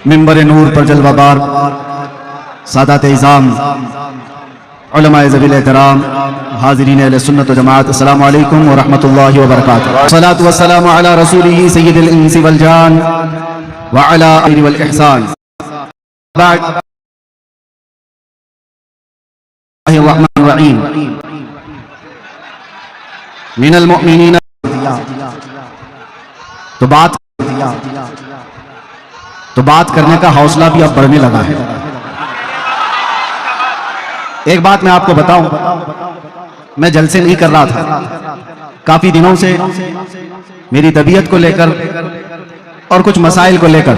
मिंबर नूर पर जलवाबार सादात इज़ाम उलमाए ज़वील एहतराम हाज़रीन अहले सुन्नत व जमात, अस्सलामु अलैकुम व रहमतुल्लाहि व बरकातुहू। सलातु व सलामु अला रसूलिही सय्यिदिल इंसी वल जान व अला आलिहि वल इहसान। रहमानिर रहीम मिनल मुमिनीन। तो बात करने का हौसला भी अब बढ़ने लगा है। एक बात मैं आपको बताऊं, मैं जलसे नहीं कर रहा था। काफी दिनों से मेरी तबीयत को लेकर और कुछ मसाइल को लेकर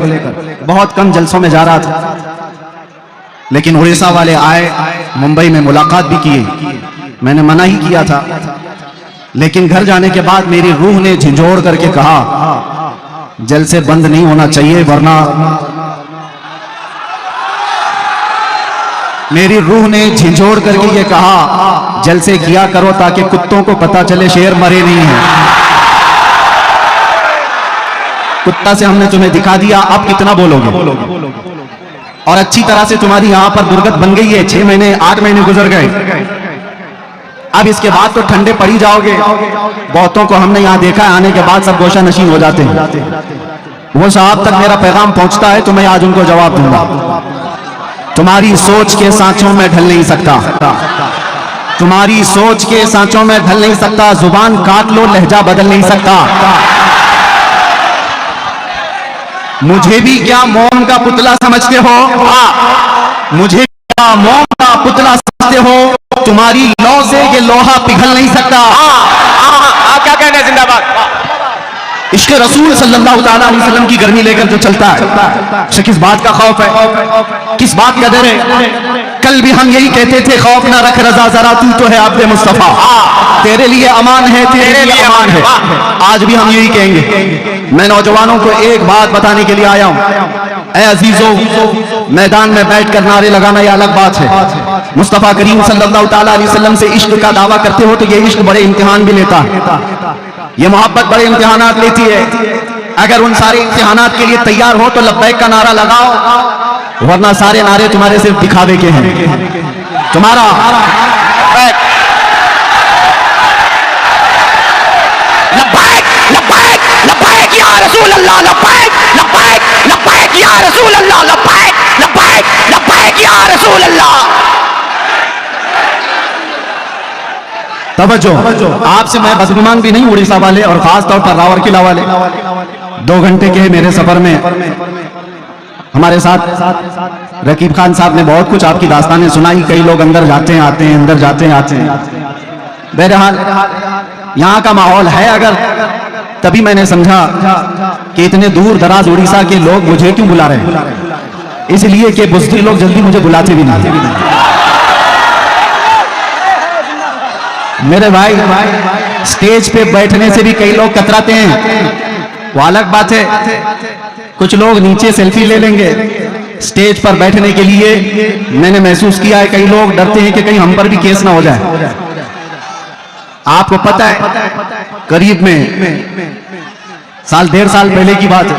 बहुत कम जलसों में जा रहा था, लेकिन उड़ीसा वाले आए, मुंबई में मुलाकात भी किए। मैंने मना ही किया था, लेकिन घर जाने के बाद मेरी रूह ने झिझोड़ करके कहा जलसे बंद नहीं होना चाहिए, वरना मेरी रूह ने झिझोड़ करके ये कहा जलसे किया करो ताकि कुत्तों को पता चले शेर मरे नहीं है। कुत्ता से हमने तुम्हें दिखा दिया, अब कितना बोलोगे? और अच्छी तरह से तुम्हारी यहां पर दुर्गत बन गई है। 6 महीने 8 महीने गुजर गए, अब इसके बाद तो ठंडे पड़ी जाओगे। बहुतों को हमने यहाँ देखा है, आने के बाद सब गोशा नशीन हो जाते हैं। वो साहब तक मेरा पैगाम पहुंचता है तो मैं आज उनको जवाब दूंगा। तुम्हारी सोच के सांचों में ढल नहीं सकता, तुम्हारी सोच के सांचों में ढल नहीं सकता। जुबान काट लो, लहजा बदल नहीं सकता। मुझे भी क्या मोम का पुतला समझते हो? मुझे क्या मोम का पुतला समझते हो? तुम्हारी लौ से ये लोहा पिघल नहीं सकता। क्या कहना है? जिंदाबाद। इश्क रसूल सल्लल्लाहु ताला अलैहि वसल्लम की गर्मी लेकर जो चलता है, उसे किस बात का खौफ है, किस बात का डर है? कल भी हम यही कहते थे, खौफ ना रख रजा जरा, तू तो है अब्दे मुस्तफा, तेरे लिए अमान है, तेरे लिए अमान है। आज भी हम यही कहेंगे। मैं नौजवानों को एक बात बताने के लिए आया हूं। ऐ अजीजों, मैदान में बैठकर नारे लगाना यह अलग बात है। मुस्तफा करीम सल्लल्लाहु ताला अलैहि वसल्लम से इश्क का दावा करते हो तो ये इश्क बड़े इम्तिहान भी लेता है, ये मोहब्बत बड़े इम्तिहानात लेती है। अगर उन सारे इम्तिहानात के लिए तैयार हो तो लब्बैक का नारा लगाओ, वरना सारे नारे तुम्हारे सिर्फ दिखावे के हैं। तुम्हारा लब्बैक लब्बैक लब्बैक या रसूल अल्लाह, लब्बैक लब्बैक लब्बैक या रसूल अल्लाह, लब्बैक लब्बैक लब्बैक या रसूल अल्लाह। तवज्जो, आपसे मैं बदगुमान भी नहीं, उड़ीसा वाले और खास तौर पर रावरकिला वाले। 2 घंटे के मेरे सफर में हमारे साथ रकीब खान साहब ने बहुत कुछ आपकी दास्तानें सुनाई। कई लोग अंदर जाते हैं आते हैं, अंदर जाते हैं आते हैं। बहरहाल यहाँ का माहौल है अगर, तभी मैंने समझा कि इतने दूर दराज उड़ीसा के लोग मुझे क्यों बुला रहे हैं। इसलिए कि बुज़दिल लोग जल्दी मुझे बुलाते भी नहीं। मेरे भाई, स्टेज पे बैठने से भी कई लोग कतराते हैं, वो अलग बात है। कुछ लोग नीचे सेल्फी ले लेंगे, स्टेज पर बैठने के लिए मैंने महसूस किया है कई लोग डरते हैं कि कहीं हम पर भी केस ना हो जाए। आपको पता है, करीब में 1.5 साल पहले की बात है,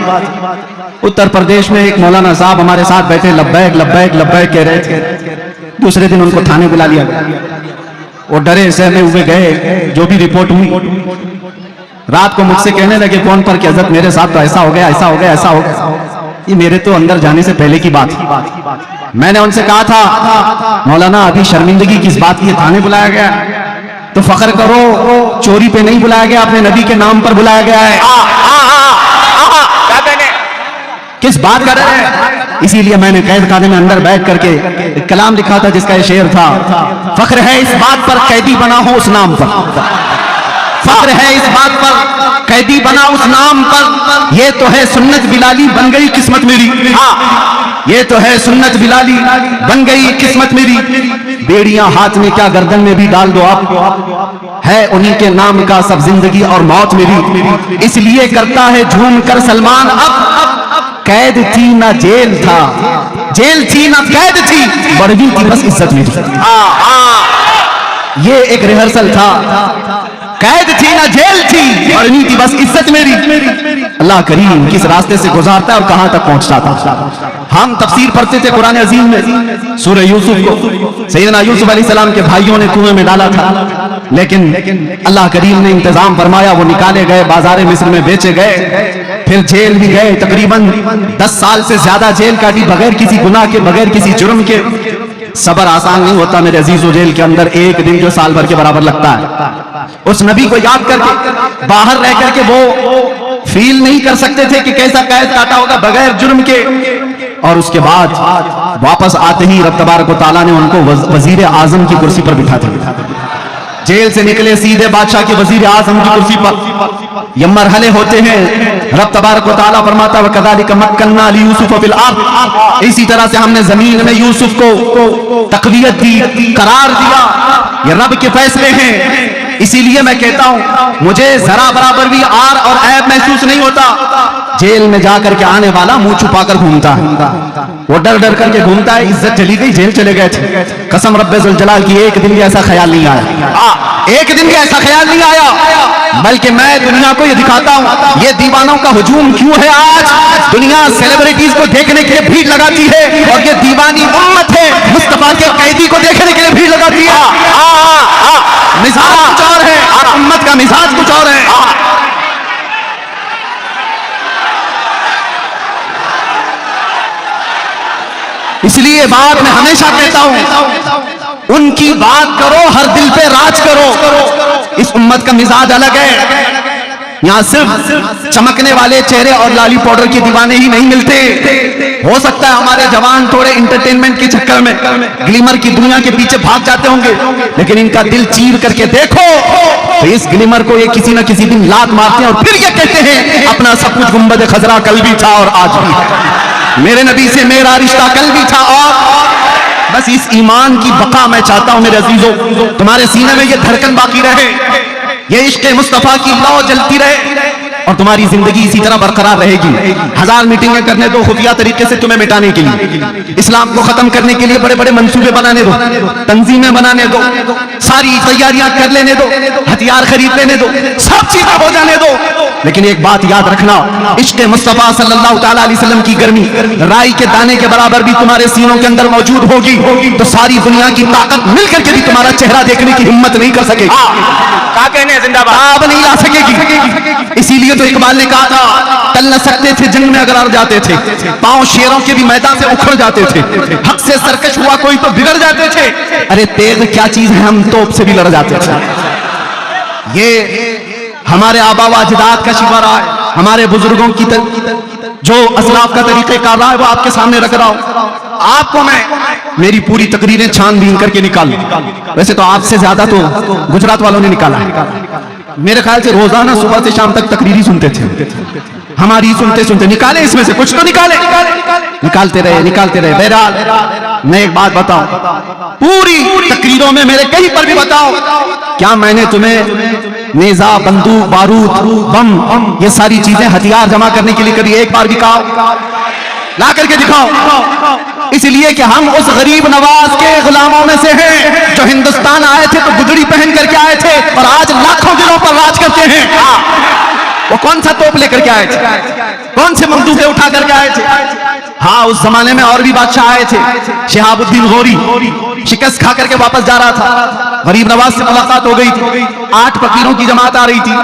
उत्तर प्रदेश में एक मौलाना साहब हमारे साथ बैठे, लब्बैक लब्बैक लब्बैक कह रहे थे। दूसरे दिन उनको थाने बुला लिया गया। वो डरे सहमे हुए गए। जो भी रिपोर्ट हुई, रात को मुझसे कहने लगे फोन पर कि हज़रत मेरे साथ तो ऐसा हो गया, ऐसा हो गया, ऐसा हो गया। ये मेरे तो अंदर जाने से पहले की बात। मैंने उनसे कहा था, मौलाना अभी शर्मिंदगी किस बात की, थाने बुलाया गया तो फख्र करो, चोरी पे नहीं बुलाया गया, अपने नबी के नाम पर बुलाया गया है। किस बात कर रहे हैं? इसीलिए मैंने कैद खाने में अंदर बैठ करके एक कलाम लिखा था जिसका ये शेर था, फख्र है इस बात पर कैदी बना हो उस नाम पर, फख्र है इस बात पर कैदी बना उस नाम पर, ये तो है सुन्नत बिलाली बन गई किस्मत मेरी, ये तो है सुन्नत बिलाली बन गई किस्मत मेरी। बेड़ियां हाथ में क्या गर्दन में भी डाल दो आप, है उन्हीं के नाम का सब जिंदगी और मौत मेरी। इसलिए करता है झूम कर सलमान, अब कैद थी ना जेल था, जेल थी ना कैद थी, बढ़ गई थी बस इज्जत मेरी। ये एक रिहर्सल था। कैद थी ना जेल थी, मरनी थी बस इज्जत मेरी। अल्लाह करीम किस रास्ते से गुजारता है और कहां तक पहुंचता था। हम तफसीर पढ़ते थे कुरान अजीम में, सूरह यूसुफ को सैयदना यूसुफ अलैहिस्सलाम के भाइयों ने कुएं में डाला था, लेकिन अल्लाह करीम ने इंतजाम फरमाया, वो निकाले गए, बाजार मिस्र में बेचे गए, फिर जेल भी गए। तकरीबन 10 साल से ज्यादा जेल काटी, बगैर किसी गुनाह के, बगैर किसी जुर्म के। सबर आसान नहीं होता मेरे अजीजों, जेल के अंदर एक दिन जो साल भर के बराबर लगता है। उस नबी को याद करके, बाहर रह करके वो फील नहीं कर सकते थे कि कैसा कैद काटा होगा बगैर जुर्म के। और उसके बाद वापस आते ही रब तबारक व तआला ने उनको वजीर आजम की कुर्सी पर बिठा दिया। जेल से निकले सीधे बादशाह के वजीर आजम की कुर्सी पर। ये मरहले होते हैं। रब तबारक व तआला फरमाता है वकज़ालिक मक्कन्ना लियूसुफ फिल अर्द, इसी तरह से हमने जमीन में यूसुफ को तक़वियत दी, करार दिया। ये रब के फैसले हैं। इसीलिए मैं कहता हूं मुझे जरा बराबर भी आर और ऐब महसूस नहीं होता। जेल में जाकर के आने वाला मुंह छुपाकर घूमता है, वो डर डर करके घूमता है, इज्जत चली गई, जेल चले गए थे। कसम रब्बे जुल जलाल की एक दिन भी ऐसा ख्याल नहीं आया, एक दिन भी ऐसा ख्याल नहीं आया। बल्कि मैं दुनिया को ये दिखाता हूं ये दीवानों का हुजूम क्यों है। आज दुनिया सेलिब्रिटीज को देखने के लिए भीड़ लगाती है, और ये दीवानी उम्मत है मुस्तफा के कैदी को देखने के लिए भीड़ लगाती है। मिजाज कुछ और है, उम्मत का मिजाज कुछ और है। इसलिए बात मैं हमेशा कहता हूं, उनकी बात करो, हर दिल पे राज करो। इस उम्मत का मिजाज अलग है। यहाँ सिर्फ चमकने वाले चेहरे और लाली पाउडर के दीवाने ही नहीं मिलते। हो सकता है हमारे जवान थोड़े इंटरटेनमेंट के चक्कर में ग्लिमर की दुनिया के पीछे भाग जाते होंगे, लेकिन इनका दिल चीर करके देखो तो इस ग्लिमर को ये किसी ना किसी दिन लात मारते हैं, और फिर ये कहते हैं अपना सब कुछ गुंबद खजरा कल भी था और आज भी है, मेरे नबी से मेरा रिश्ता कल भी था। और बस इस ईमान की बका मैं चाहता हूं मेरे अजीजों, तुम्हारे सीने में ये धड़कन बाकी रहे, ये इश्क़ मुस्तफा की लौ जलती रहे, और तुम्हारी जिंदगी इसी तरह बरकरार रहेगी। हजार मीटिंगें करने दो खुफिया तरीके से तुम्हें मिटाने के लिए, इस्लाम को खत्म करने के लिए बड़े बड़े मंसूबे बनाने दो, तंजीमें बनाने दो, सारी तैयारियां कर लेने दो, हथियार खरीद लेने दो, सब चीजें हो जाने दो, लेकिन एक बात याद रखना, इश्क़ मुस्तफा सल्लल्लाहु तआला अलैहि वसल्लम की गर्मी राई के दाने के बराबर भी तुम्हारे सीनों के अंदर मौजूद होगी, तो सारी दुनिया की ताकत मिलकर के भी तुम्हारा चेहरा देखने की हिम्मत नहीं कर सकेगी, जिंदाबाद नहीं ला सकेगी। इसीलिए तो इकबाल ने कहा था टल न सकते थे जंग में अगर हार जाते थे, पांव शेरों के भी मैदान से उखड़ जाते थे, हक से सरकश हुआ कोई तो बिगड़ जाते थे, अरे तेग क्या चीज है हम तोप से भी लड़ जाते थे। ये हमारे आबा व अजदाद का शिवा रहा है, हमारे बुजुर्गों की जो असलाफ का तरीक़ेकार रहा है वो आपके सामने रख रहा हूं। आपको मैं मेरी पूरी तकरीरें छानबीन करके निकाल, वैसे तो आपसे ज्यादा तो गुजरात वालों ने निकाला है, मेरे ख्याल से रोजाना सुबह से शाम तक तकरीरी सुनते थे, हमारी सुनते सुनते निकाले, इसमें से कुछ तो निकाले, निकालते रहे। बहरहाल मैं एक बात बताऊं, पूरी तकरीरों में मेरे कहीं पर भी बताओ क्या मैंने तुम्हें नेजा, बंदूक, बारूद, बम, ये सारी चीजें हथियार जमा करने के लिए कभी एक बार भी कहा? ला करके दिखाओ। इसलिए कि हम उस गरीब नवाज के गुलामों में से हैं जो हिंदुस्तान आए थे तो गुदड़ी पहन करके आए थे, और आज लाखों दिलों पर राज करते हैं। वो कौन सा तोप लेकर के आए थे, कौन से बंदूकें उठा करके आए थे? हाँ, उस जमाने में और भी बादशाह आए थे। शिहाबुद्दीन गौरी शिकस्त खा करके वापस जा रहा था, गरीब नवाज से मुलाकात हो गई थी, 8 फकीरों की जमात आ रही थी।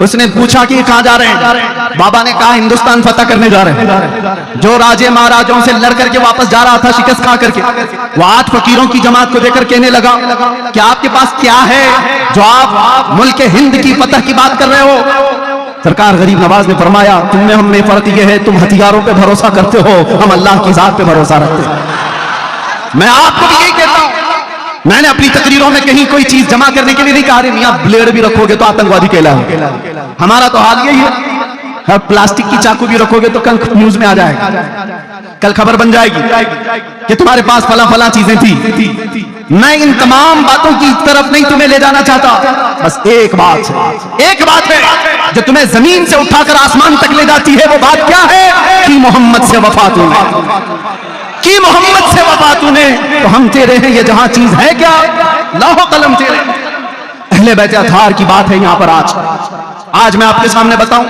उसने पूछा कि कहां जा रहे हैं? बाबा ने कहा हिंदुस्तान फतह करने जा रहे हैं। जो राजे महाराजों से लड़ करके वापस जा रहा था शिकस्त खा करके, वो 8 फकीरों की जमात को देखकर कहने लगा कि आपके पास क्या है जो आप मुल्क हिंद की फतह की बात कर रहे हो? सरकार गरीब नवाज ने फरमाया तुम हम में फर्क यह है तुम हथियारों पे भरोसा करते हो, हम अल्लाह की जात पे भरोसा रखते हैं। मैं आपको भी यही कहता हूं, मैंने अपनी तकरीरों में कहीं कोई चीज जमा करने के लिए नहीं कहा मियां ब्लेड भी रखोगे तो आतंकवादी कहलाओगे। हमारा तो हाल यही है, प्लास्टिक की चाकू भी रखोगे तो कल न्यूज में आ जाएगा, कल खबर बन जाएगी कि तुम्हारे पास फला फला चीजें थी। मैं इन तमाम बातों की तरफ नहीं तुम्हें ले जाना चाहता, बस एक बात है जो तुम्हें जमीन से उठाकर आसमान तक ले जाती है। वो बात क्या है कि मोहम्मद से वफा तूने, कि मोहम्मद से वफा तूने, तो हम तेरे हैं, ये जहां चीज है क्या, लाहो कलम तेरे। अहले बैत अतहार की बात है यहाँ पर। आज मैं आपके सामने बताऊं,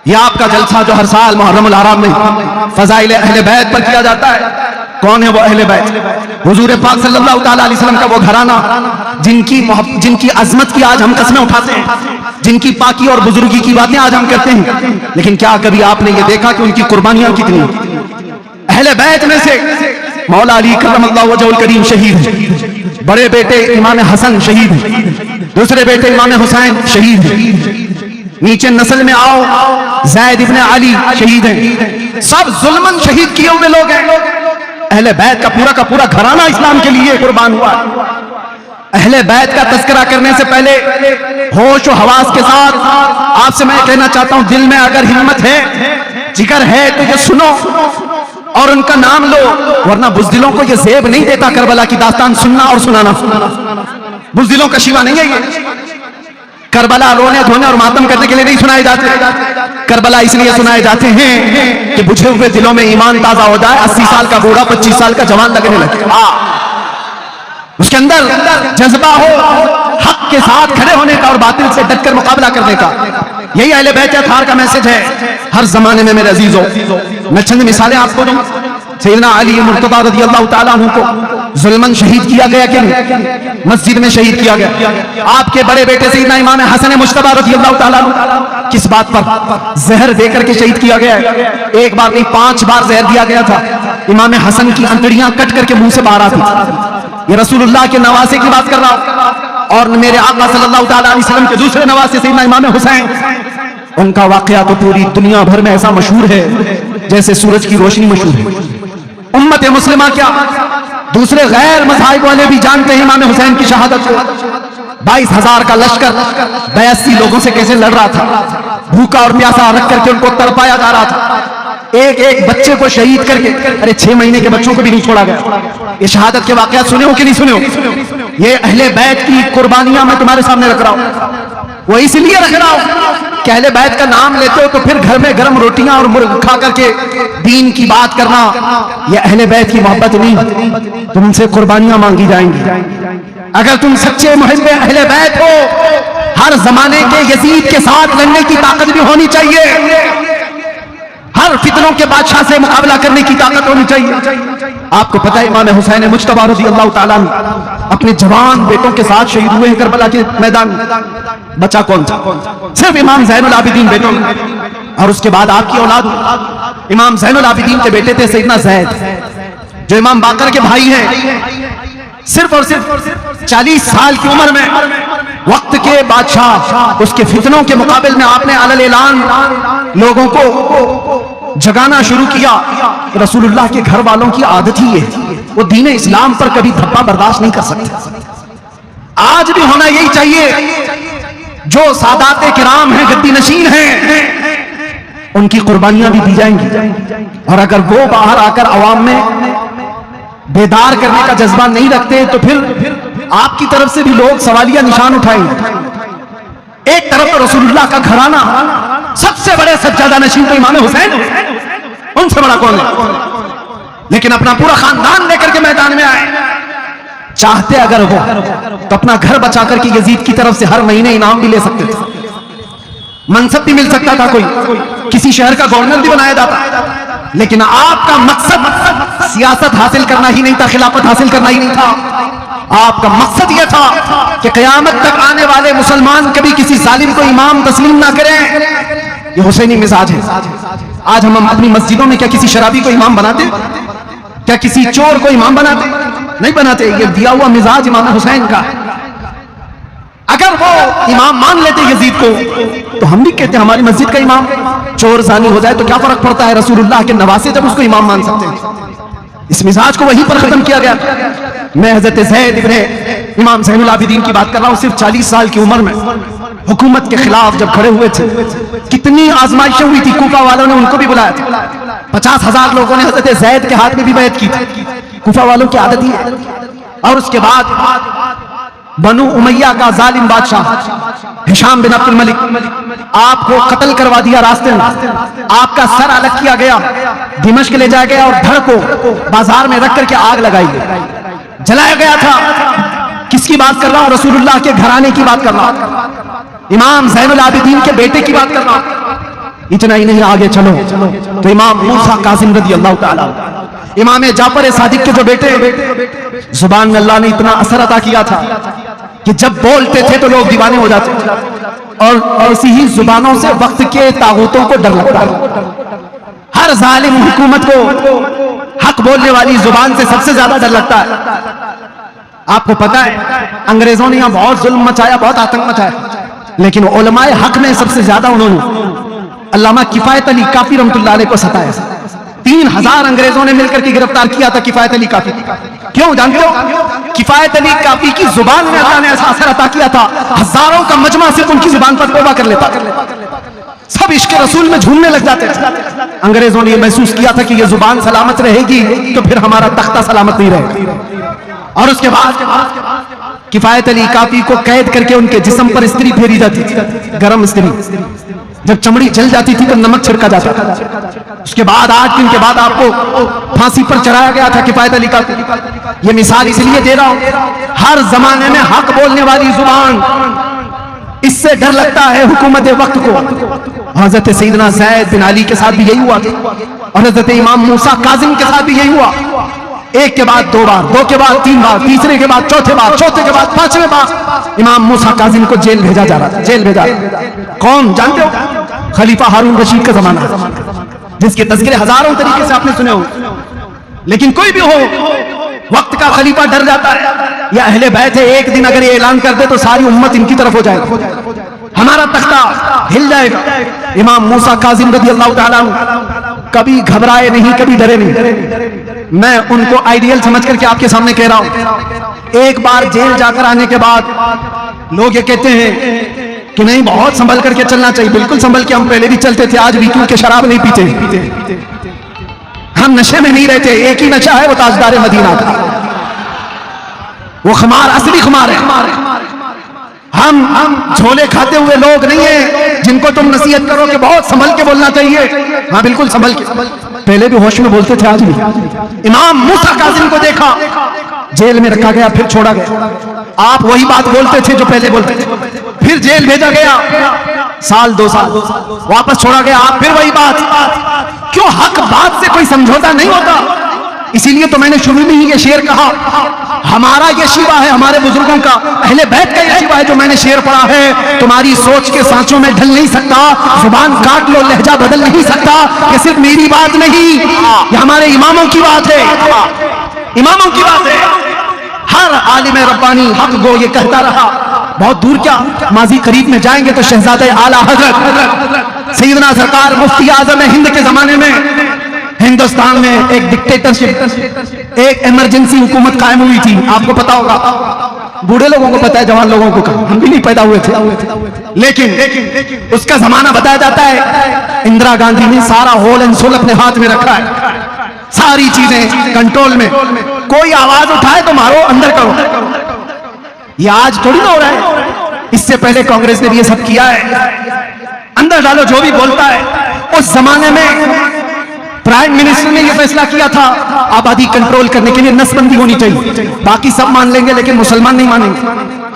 यह आपका जलसा जो हर साल मुहर्रमुल हराम में फजाइल अहले बैत पर किया जाता है। कौन है वो अहले बैत? हुजूर पाक सल्लल्लाहु ताला अलैहि वसल्लम का वो घराना जिनकी अजमत की आज हम कस्में उठाते हैं, जिनकी पाकी और बुजुर्गी की बातें आज हम करते हैं। लेकिन क्या कभी आपने ये देखा कि उनकी कुर्बानियां कितनी? अहले बैत में से मौला अली करमल्लाहु वजहुल करीम शहीद हैं, बड़े बेटे इमाम हसन शहीद हैं, दूसरे बेटे इमाम हुसैन शहीद हैं, नीचे नस्ल में आओ ज़ैद इब्न अली शहीद हैं। सब जुल्मन शहीद किए हुए लोग हैं। अहले बैत का पूरा घराना इस्लाम के लिए कुर्बान हुआ। अहले बैत का तज़किरा करने से पहले होश और हवास के साथ आपसे मैं कहना चाहता हूं, दिल में अगर हिम्मत है, जिगर है, तो ये सुनो और उनका नाम लो, वरना बुज़दिलों को ये ज़ेब नहीं देता करबला की दास्तान सुनना और सुनाना। बुज़दिलों का शिवा नहीं है ये। करबला रोने धोने और मातम करने के लिए नहीं सुनाए जाते। करबला इसलिए सुनाए जाते हैं कि बुझे हुए दिलों में ईमान ताजा हो जाए। 80 साल का बूढ़ा 25 साल का जवान लगने लगे, उसके अंदर जज्बा हो हक के साथ खड़े होने का और बातिल से डटकर मुकाबला करने का। यही अहले बैत अतहार का मैसेज है हर जमाने में। मेरे अजीजों, मैं चंद मिसालें आपको दूं। सैयदना अली मुर्तज़ा रज़ियल्लाहु ताला अन्हु को जुल्मन शहीद किया गया कि नहीं? मस्जिद में शहीद किया गया। आपके बड़े बेटे सैयदना इमाम हसन मुज्तबा रज़ियल्लाहु ताला अन्हु किस बात पर? जहर देकर के शहीद किया गया है। एक बार नहीं 5 बार जहर दिया गया था। इमाम हसन की अंतड़ियां कट करके मुंह से बाहर आती। ये रसूलुल्लाह के नवासे की बात कर रहा हूं। और मेरे आका सल्लल्लाहु ताला अलैहि वसल्लम के दूसरे नवासे सैयदना इमाम हुसैन, उनका वाकया तो पूरी दुनिया भर में ऐसा मशहूर है जैसे सूरज की रोशनी मशहूर है। उम्मत मुस्लिमा क्या, दूसरे गैर मज़ाहिब वाले भी जानते हैं इमाम हुसैन की शहादत को। 22,000 का लश्कर 82 लोगों से कैसे लड़ रहा था, भूखा और प्यासा रख करके उनको तड़पाया जा रहा था। एक एक बच्चे को शहीद करके, अरे 6 महीने के बच्चों को भी नहीं छोड़ा गया। ये शहादत के वाकयात सुने हो कि नहीं सुने हो? ये अहले बैत की कुर्बानियां मैं तुम्हारे सामने रख रहा हूं। वो इसलिए रख रहा हूं कि अहले बैत का नाम लेते हो तो फिर घर में गर्म रोटियां और मुर्ग खा करके दीन की बात करना, यह अहले बैत की मोहब्बत नहीं। तुमसे कुर्बानियां मांगी जाएंगी। अगर तुम सच्चे मुहिब्बे अहले बैत हो, हर जमाने के यजीद के साथ लड़ने की ताकत भी होनी चाहिए। हर फितनों के बादशाह से मुकाबला करने की ताकत होनी चाहिए। आपको पता है इमाम हुसैन मुज्तबा रज़ियल्लाहु ताला अपने जवान बेटों के साथ शहीद हुए हैं करबला के मैदान में। बचा कौन था? सिर्फ इमाम ज़ैनुल आबिदीन बेटों में। और उसके बाद आपकी औलाद इमाम ज़ैनुल आबिदीन के बेटे थे सैयदना ज़ैद, जो इमाम बाकर के भाई हैं। सिर्फ और सिर्फ 40 साल की उम्र में वक्त के बादशाह, उसके फितनों के मुकाबले में आपने अलल ऐलान लोगों को जगाना शुरू किया। रसूलुल्लाह के घर वालों की आदत ही है, वो दीन इस्लाम पर कभी धब्बा बर्दाश्त नहीं कर सकते। आज भी होना यही चाहिए। जो सादाते किराम हैं, गद्दी नशीन हैं, उनकी कुर्बानियां भी दी जाएंगी। और अगर वो बाहर आकर अवाम में बेदार करने का जज्बा नहीं रखते तो फिर आपकी तरफ से भी लोग सवालिया निशान उठाएंगे। एक तरफ तो रसूलुल्लाह का घराना, सबसे बड़े सज्जादा नशीन तो इमाम हुसैन, उनसे बड़ा कौन है? लेकिन अपना पूरा खानदान लेकर के मैदान में आए। चाहते अगर हो तो अपना घर बचा करके यजीद की तरफ से हर महीने इनाम भी ले सकते थे, मनसब भी मिल सकता था, कोई किसी शहर का गवर्नर भी बनाया जाता। लेकिन आपका मकसद सियासत हासिल करना ही नहीं था, खिलाफत हासिल करना ही नहीं था। आपका मकसद यह था कि क़यामत तक आने वाले मुसलमान कभी किसी जालिम को इमाम तस्लीम ना करें। ये हुसैनी मिजाज है। आज हम अपनी मस्जिदों में क्या किसी शराबी को इमाम बनाते? क्या किसी चोर को इमाम बनाते? नहीं बनाते। ये दिया हुआ मिजाज इमाम हुसैन का। अगर वो इमाम मान लेते यजीद को तो हम भी कहते हमारी मस्जिद का इमाम चोर जानी हो जाए तो क्या फर्क पड़ता है? रसूलुल्लाह के नवासे जब उसको इमाम मान सकते हैं। इस मिजाज को वहीं पर खत्म किया गया। मैं हजरत ज़ैद इब्न इमाम ज़ैनुल आबिदीन की बात कर रहा हूँ। सिर्फ 40 साल की उम्र में हुकूमत के खिलाफ जब खड़े हुए थे, कितनी आजमाइशें हुई थी। कूफा वालों ने उनको भी बुलाया था। 50,000 लोगों ने हजरत ज़ैद के हाथ में भी बैत की थी। कूफा वालों की आदत ही है। और उसके बाद बनु उमैया का जालिम बादशाह हिशाम बिन अब्दुल मलिक, आपको कत्ल करवा दिया रास्ते में। आपका सर अलग किया गया, दिमश्क ले जाया गया और धड़ को बाजार में रख करके आग लगाई गई, जलाया गया था। किसकी बात कर रहा हूं? रसूलुल्लाह के घराने की बात कर रहा हूं, इमाम ज़ैनुल आबिदीन के बेटे की बात कर रहा हूं। इतना ही नहीं, आगे चलो तो इमाम मूसा कासिम रज़ी अल्लाह ताला, इमाम जाफर सादिक के जो बेटे, जुबान में अल्लाह ने इतना असर अता किया था कि जब बोलते थे तो लोग दीवाने हो जाते, और ऐसी ही जुबानों से वक्त के तागूतों को डर लगता है। हर जालिम हुकूमत को हक बोलने वाली जुबान से सबसे ज्यादा डर लगता है। आपको पता है अंग्रेजों ने यहां बहुत जुल्म मचाया, बहुत आतंक मचाया, लेकिन उलमाए हक में सबसे ज्यादा उन्होंने अल्लामा किफायत अली काफी रहमतुल्लाह अलैह को सताया। 3000 अंग्रेजों ने मिलकर के गिरफ्तार किया था किफायत अली काफी। क्यों जानते हो? किफायत अली काफी की जुबान में अल्लाह ने ऐसा असर अता किया था, हजारों का मजमा सिर्फ उनकी जुबान पर तौबा कर लेता, सब इश्क रसूल में झूमने लग जाते थे। अंग्रेजों ने यह महसूस किया था कि यह जुबान सलामत रहेगी तो फिर हमारा तख्ता सलामत नहीं रहेगा। और उसके बाद किफायत अली काफी को कैद करके उनके जिस्म पर इस्त्री फेरी जाती थी, गरम इस्त्री। जब चमड़ी जल जाती थी तो नमक छिड़का जाता था। उसके बाद 8 दिन के बाद आपको फांसी पर चढ़ाया गया था किफायत अली काफी। ये मिसाल इसलिए दे रहा हूं, हर जमाने में हक बोलने वाली जुबान, इससे डर लगता है हुकूमत वक्त को। हजरत सैयदना ज़ैद बिन अली के साथ भी यही हुआ था, और हजरत इमाम मूसा काजिम के साथ भी यही हुआ। एक के बाद 2 बार, 2 के बाद 3 बार, तीसरे के बाद चौथे बार, चौथे के बाद 5वें बार इमाम मूसा काजिम को जेल भेजा जा रहा था। जेल भेजा कौन जानते हो? खलीफा हारून रशीद का जमाना, जिसके तज़किरे हजारों तरीके से आपने सुने हो। लेकिन कोई भी हो, वक्त का खलीफा डर जाता है, या अहले बैत है, एक दिन अगर ये ऐलान कर दे तो सारी उम्मत इनकी तरफ हो जाएगी, हमारा तख्ता हिल जाएगा। इमाम मूसा काजिम रज़ी अल्लाह ताला कभी घबराए नहीं, कभी डरे नहीं। मैं उनको आइडियल समझ करके आपके सामने कह रहा हूं। एक बार जेल जाकर आने के बाद लोग ये कहते हैं कि नहीं, बहुत संभल करके चलना चाहिए। बिल्कुल संभल के हम पहले भी चलते थे, आज भी, क्योंकि शराब नहीं पीते, हम नशे में नहीं रहते। एक ही नशा है, वो ताजदार मदीना का, वो खुमार असली खुमार है। हम झोले खाते हुए लोग नहीं है जिनको तुम नसीहत करो कि बहुत संभल के बोलना चाहिए। हाँ, बिल्कुल संभल के, पहले भी होश में बोलते थे, आज भी। इमाम मूसा काजिम को देखा, जेल में रखा गया, फिर छोड़ा गया। आप वही बात बोलते थे जो पहले बोलते थे, फिर जेल भेजा गया, साल 2 साल, वापस छोड़ा गया, आप फिर वही बात। क्यों? हक बात से कोई समझौता नहीं होता। इसीलिए तो मैंने शुरू में ही ये शेर कहा, हमारा ये शिवा है, हमारे बुजुर्गों का, अहले बैत का ये शिवा है जो मैंने शेर पढ़ा है। तुम्हारी सोच के सांचों में ढल नहीं सकता, जुबान काट लो, लहजा बदल नहीं सकता। ये सिर्फ मेरी बात नहीं, ये हमारे इमामों की बात है, इमामों की बात है। हर आलिम रब्बानी हक गो ये कहता रहा। बहुत दूर क्या, माजी करीब में जाएंगे तो शहजादे आला हजरत सैयदना सरकार मुफ्ती आजम हिंद के जमाने में हिंदुस्तान में एक डिक्टेटरशिप, एक इमरजेंसी हुकूमत कायम हुई थी। आपको पता होगा, बूढ़े लोगों को पता है, जवान लोगों को कहा, हम भी नहीं पैदा हुए थे। लेकिन उसका जमाना बताया जाता है, इंदिरा गांधी ने सारा होल एंड सोल अपने हाथ में रखा है, सारी चीजें कंट्रोल में। कोई आवाज उठाए तो मारो, अंदर करो। ये आज थोड़ी ना हो रहा है, इससे पहले कांग्रेस ने भी ये सब किया है, अंदर डालो जो भी बोलता है। उस जमाने में प्राइम मिनिस्टर ने यह फैसला किया था, आबादी कंट्रोल करने के लिए नसबंदी होनी चाहिए। बाकी सब मान लेंगे लेकिन मुसलमान नहीं मानेंगे,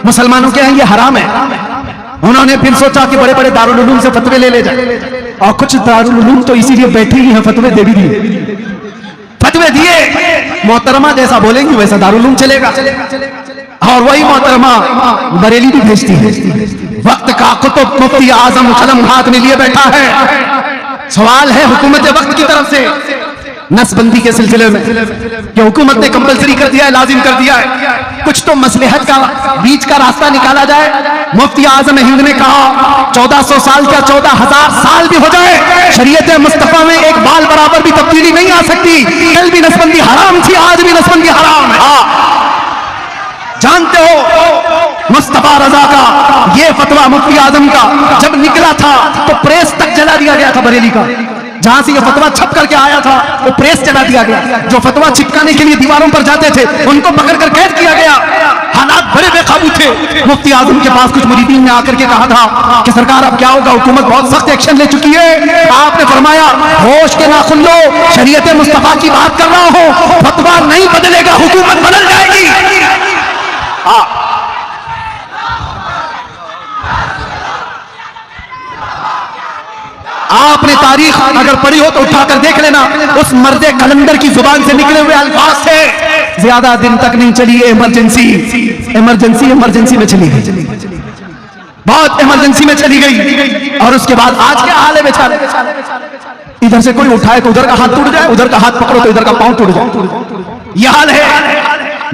मुसलमानों के यहाँ ये हराम है। उन्होंने फिर सोचा कि बड़े बड़े दारुल उलूम से फतवे ले जाए, और कुछ दारुल उलूम तो इसीलिए बैठे ही हैं, फतवे दे भी दिए, फतवे दिए, मोहतरमा जैसा बोलेंगे वैसा दारुल उलूम चलेगा। और वही मोहतरमा बरेली भी भेजती है। वक्त का कुतुब मुफ्ती आजम कलम हाथ में लिए बैठा है। सवाल है हुकूमत वक्त की तरफ से नसबंदी के सिलसिले में कि हुकूमत ने कंपलसरी कर दिया है, लाजिम कर दिया है, कुछ तो मसलहत का बीच का रास्ता निकाला जाए। मुफ्ती आजम हिंद ने कहा 1400 साल क्या 14,000 साल भी हो जाए, शरीयत मुस्तफा में एक बाल बराबर भी तब्दीली नहीं आ सकती। कल भी नसबंदी हराम थी, आज भी नसबंदी हराम है। जानते हो मुस्तफा रजा का ये फतवा मुफ्ती आजम का जब निकला था तो प्रेस तक जला दिया गया था बरेली का। जहां से ये फतवा छप करके आया था वो प्रेस जला दिया गया। जो फतवा चिपकाने के लिए दीवारों पर जाते थे उनको पकड़ कर कैद किया गया। हालात बड़े बेकाबू थे। मुफ्ती आजम के पास कुछ मुरीदीन ने आकर के कहा था कि सरकार अब क्या होगा, हुकूमत बहुत सख्त एक्शन ले चुकी है। आपने फरमाया होश के नाखुन लो, शरीयत मुस्तफा की बात कर रहा हूं, फतवा नहीं बदलेगा, हुकूमत बदल जाएगी। आपने तारीख अगर पढ़ी हो तो उठाकर देख लेना, उस मर्दे कलंदर की जुबान से निकले हुए अल्फाज से ज्यादा दिन तक नहीं चली इमरजेंसी, इमरजेंसी इमरजेंसी में चली गई, बहुत इमरजेंसी में चली गई। और उसके बाद आज क्या हाल है बेचारे, इधर से कोई उठाए तो उधर का हाथ टूट जाए, उधर का हाथ पकड़ो तो इधर का पांव टूट जाए, यह हाल है।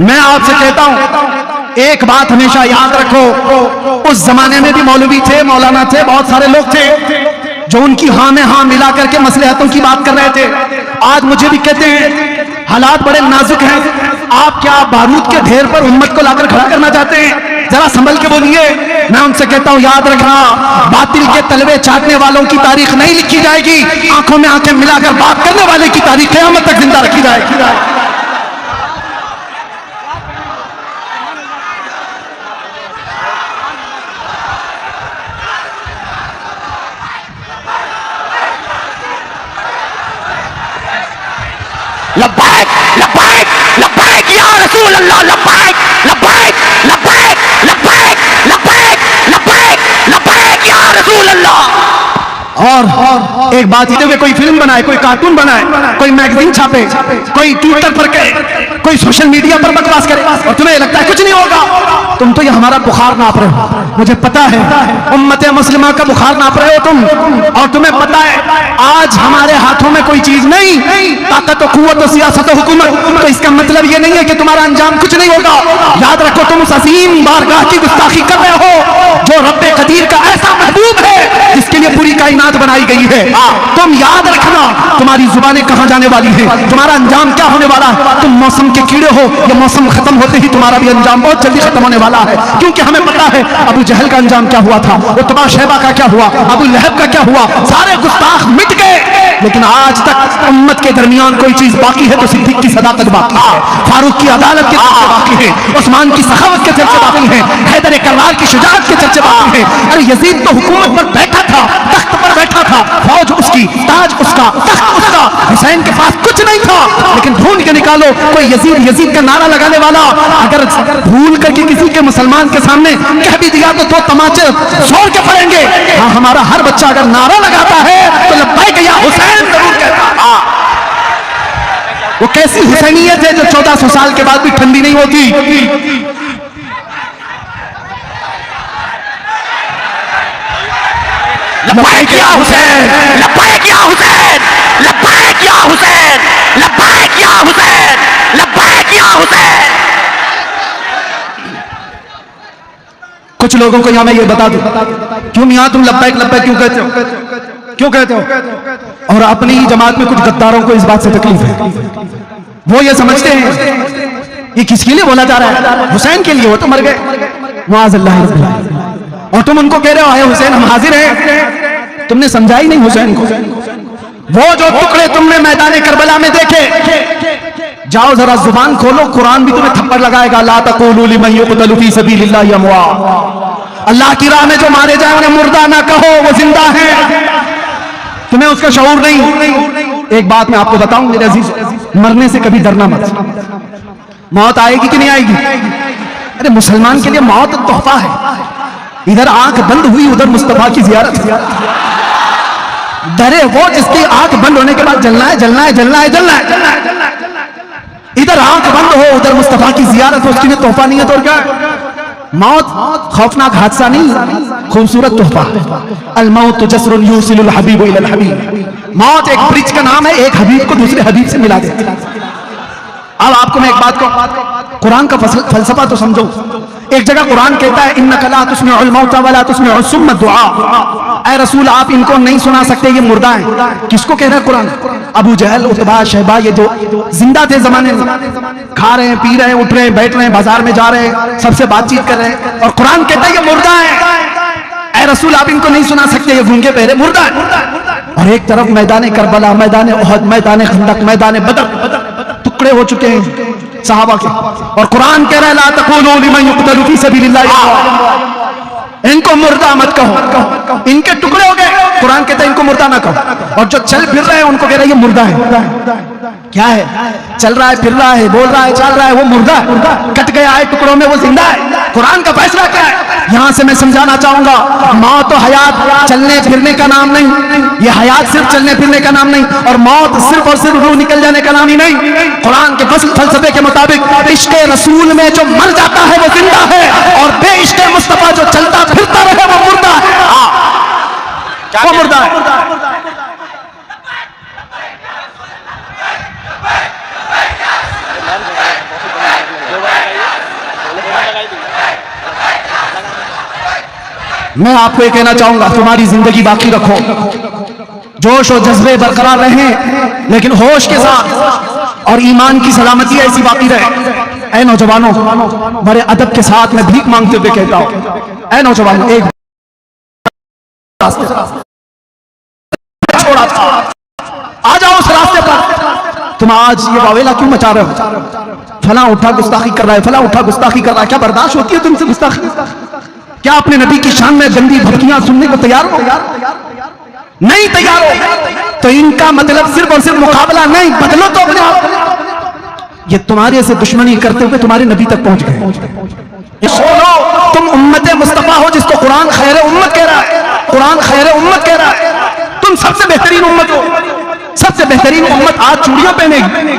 मैं आपसे कहता हूं एक बात हमेशा याद रखो, उस जमाने में भी मौलवी थे, मौलाना थे, बहुत सारे लोग थे जो उनकी हाँ में हाँ मिला करके मसलहतों की बात कर रहे थे। आज मुझे भी कहते हैं हालात बड़े नाजुक हैं, आप क्या बारूद के ढेर पर उम्मत को लाकर खड़ा करना चाहते हैं? जरा संभल के बोलिए। मैं उनसे कहता हूं याद रखना, बातिल के तलवे चाटने वालों की तारीख नहीं लिखी जाएगी, आंखों में आंखें मिलाकर बात करने वाले की तारीख क़यामत तक जिंदा रखी जाएगी। लब्बैक लब्बैक लब्बैक या रसूल अल्लाह, लब्बैक लब्बैक लब्बैक लब्बैक लब्बैक लब्बैक लब्बैक या रसूल अल्लाह। और एक बात ये, कोई फिल्म बनाए, कोई कार्टून बनाए, कोई मैगजीन छापे, कोई ट्विटर पर कहे, कोई सोशल मीडिया पर बकवास करे और तुम्हें लगता है कुछ नहीं होगा, तुम तो ये हमारा बुखार नाप रहे हो। मुझे पता है उम्मत मुस्लिमा का बुखार नाप रहे हो तुम, और तुम्हें पता है आज हमारे हाथों में कोई चीज नहीं, ताकत और कुव्वत और सियासत और हुकूमत, तो इसका मतलब ये नहीं है कि तुम्हारा अंजाम कुछ नहीं होगा। याद रखो तुम उस अजीम बारगाह की गुस्ताखी कर रहे हो जो रब्बे कदीर का ऐसा महबूब है जिसके लिए पूरी कायनात बनाई गई है। तुम याद रखना तुम्हारी जुबानें कहां जाने वाली है, तुम्हारा अंजाम क्या होने वाला है। तुम मौसम के कीड़े हो, ये मौसम खत्म होते ही तुम्हारा भी अंजाम बहुत जल्दी खत्म होने वाला है, क्योंकि हमें पता है अबू जहल का अंजाम क्या हुआ था, उतबा शैबा का क्या हुआ, अबू लहब का क्या हुआ, सारे गुस्ताख मिट गए। लेकिन आज तक उम्मत के दरमियान कोई चीज बाकी है तो सिद्दीक की सदाकत बाकी है, फारूक की अदालत के चर्चे बाकी है, उस्मान की सखावत के चर्चे बाकी है, हैदर कर्रार की शुजाअत के चर्चे बाकी है। अरे यजीद तो हुकूमत पर बैठा था, तख्त पर बैठा था, फौज उसकी, ताज उसका, तख्त उसका, हुसैन के पास कुछ नहीं था। लेकिन ढूंढ के निकालो कोई यजीद यजीद का नारा लगाने वाला, अगर भूल करके किसी के मुसलमान के सामने कह भी दिया तो दो तमाचे छोड़ के पड़ेंगे। हाँ, हमारा हर बच्चा अगर नारा लगाता है तो लब्बैक या हुसैन जरूर कहता है। वो कैसी हुसैनियत है जो 1400 साल के बाद भी ठंडी नहीं होती। लब्बैक या हुसैन, लब्बैक या हुसैन, लब्बैक या हुसैन, लब्बैक या हुसैन, लब्बैक या हुसैन। कुछ लोगों को यहां मैं ये बता दूं, क्यों यहां तुम लब्बैक लब्बैक क्यों कहते हो, क्यों कहते हो? और अपनी ही जमात में कुछ गद्दारों को इस बात से तकलीफ है, वो ये समझते हैं ये किसके लिए बोला जा रहा है, हुसैन के लिए, वो तो मर गए माअज़ल्लाह। और तुम उनको कह रहे हो आए हुसैन हम हाजिर हैं, तुमने समझा ही नहीं हुसैन को। वो जो टुकड़े तुमने मैदान करबला में देखे, जाओ जरा जुबान खोलो, कुरान भी तुम्हें थप्पड़ लगाएगा। ला तक़ूलू लिमन युक़तलू फी सबीलिल्लाहि अमवात, अल्लाह की राह में जो मारे जाए उन्हें मुर्दा ना कहो, वो जिंदा है। तुम्हें उसका शऊर नहीं। एक बात मैं आपको बताऊं मेरे अजीज, मरने से कभी डरना मत। मौत आएगी कि नहीं आएगी? अरे मुसलमान के लिए मौत तोहफा है। इधर आंख बंद हुई उधर मुस्तफा की जियारत। डरे वो जिसकी आंख बंद होने के बाद जलना है जलना है जलना है जलना है। इधर आंख बंद हो उधर मुस्तफा की जियारत हो, उसके लिए तोहफा नहीं है तो क्या? मौत खौफनाक हादसा नहीं, खूबसूरत तोहफा। अल मौत जस्रुन यूसिलुल हबीब इलल हबीब। मौत एक ब्रिज का नाम है, एक हबीब को दूसरे हबीब से मिला देती है। अब आपको मैं एक बात को कुरान का फलसफा तो समझो। एक जगह कुरान कहता है इन्नका ला तुस्मिउल मौता वला तुस्मिउस सुम्म दुआ। ऐ रसूल आप इनको नहीं सुना सकते, ये मुर्दा है। किसको कह रहा है कुरान? अबू जहल, उतबा, शैबा, ये जो जिंदा थे जमाने में, खा रहे हैं, पी रहे हैं, उठ रहे हैं, बैठ रहे हैं, बाजार में जा रहे हैं, सबसे बातचीत कर रहे हैं, और कुरान कहता है ये मुर्दा है। ऐ रसूल आप इनको नहीं सुना सकते, ये गूंगे बहरे मुर्दा है। और एक तरफ मैदान करबला, मैदान उहद, मैदान खंदक, मैदान बदर टुकड़े हो चुके हैं सहाबा के, और कुरान कह रहा है ला तक़ूलू लिमन युक़तलू फी सबीलिल्लाह, इनको मुर्दा मत कहो, इनके टुकड़े हो गए। कुरान कहता है इनको मुर्दा ना कहो। और जो चल फिर रहे हैं उनको कह रहा है ये मुर्दा है। क्या है? चल रहा है, फिर रहा है, बोल रहा है, चल रहा है, वो मुर्दा है। कट गया है टुकड़ों में, वो जिंदा है। कुरान का फैसला क्या है? यहां से मैं समझाना चाहूंगा, मौत और हयात चलने फिरने का नाम नहीं। ये हयात सिर्फ चलने फिरने का नाम नहीं, और मौत सिर्फ और सिर्फ रूह निकल जाने का नाम ही नहीं। कुरान के फलसफे के मुताबिक इश्क़े रसूल में जो मर जाता है वो जिंदा है, और बेइश्क़े मुस्तफा जो चलता फिरता रहे वो मुर्दा है। वो मुर्दा है। मैं आपको ये कहना चाहूंगा, तुम्हारी जिंदगी बाकी रखो, जोश और जज्बे बरकरार रहें, लेकिन होश के साथ, और ईमान की सलामती ऐसी बाकी रहे। ऐ नौजवानों, बड़े अदब के साथ मैं भीख मांगते हुए कहता हूं, ऐ नौजवानों, एक छोड़ा था, आ जाओ उस रास्ते पर। तुम आज ये वावेला क्यों मचा रहे हो? फला उठा गुस्ताखी कर रहा है, फला उठा गुस्ताखी कर रहा है। क्या बर्दाश्त होती है तुमसे गुस्ताखी? क्या अपने नबी की शान में गंदी भड़कियां सुनने को तैयार हो? नहीं तैयार हो तो इनका मतलब सिर्फ और सिर्फ मुकाबला नहीं, बदलो तो अपने आप। ये तुम्हारे से दुश्मनी करते हुए तुम्हारे नबी तक पहुंच गए। सुनो, तुम उम्मत मुस्तफा हो जिसको कुरान खैर उम्मत कह रहा है। कुरान खैर उम्मत कह रहा है। तुम सबसे बेहतरीन उम्मत हो, सबसे बेहतरीन उम्मत। आज चूड़ियां पहनेगी,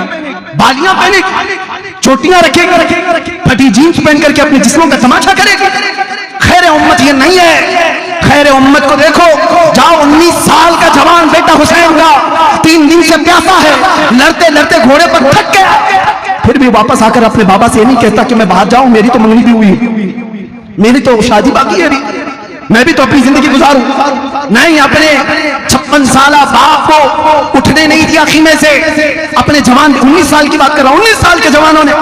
बालियां पहनेगी, चोटियां रखेगी, फटी जीन्स पहन करके अपने जिस्मों का तमाशा करेगी। खैर उम्मत ये नहीं है। खैर उम्मत को देखो, जाओ 19 साल का जवान बेटा हुसैन का 3 दिन से प्यासा है, लड़ते लड़ते घोड़े पर थक गया, फिर भी वापस आकर अपने बाबा से ये नहीं कहता कि मैं बाहर जाऊं, मेरी तो मंगनी भी हुई, मेरी तो शादी बाकी है अभी, मैं भी तो अपनी जिंदगी गुजारूं। नहीं, अपने 56 साल बाप को उठने नहीं दिया खीमे से। अपने जवान 19 साल की बात कर रहा हूं, 19 साल के जवानों ने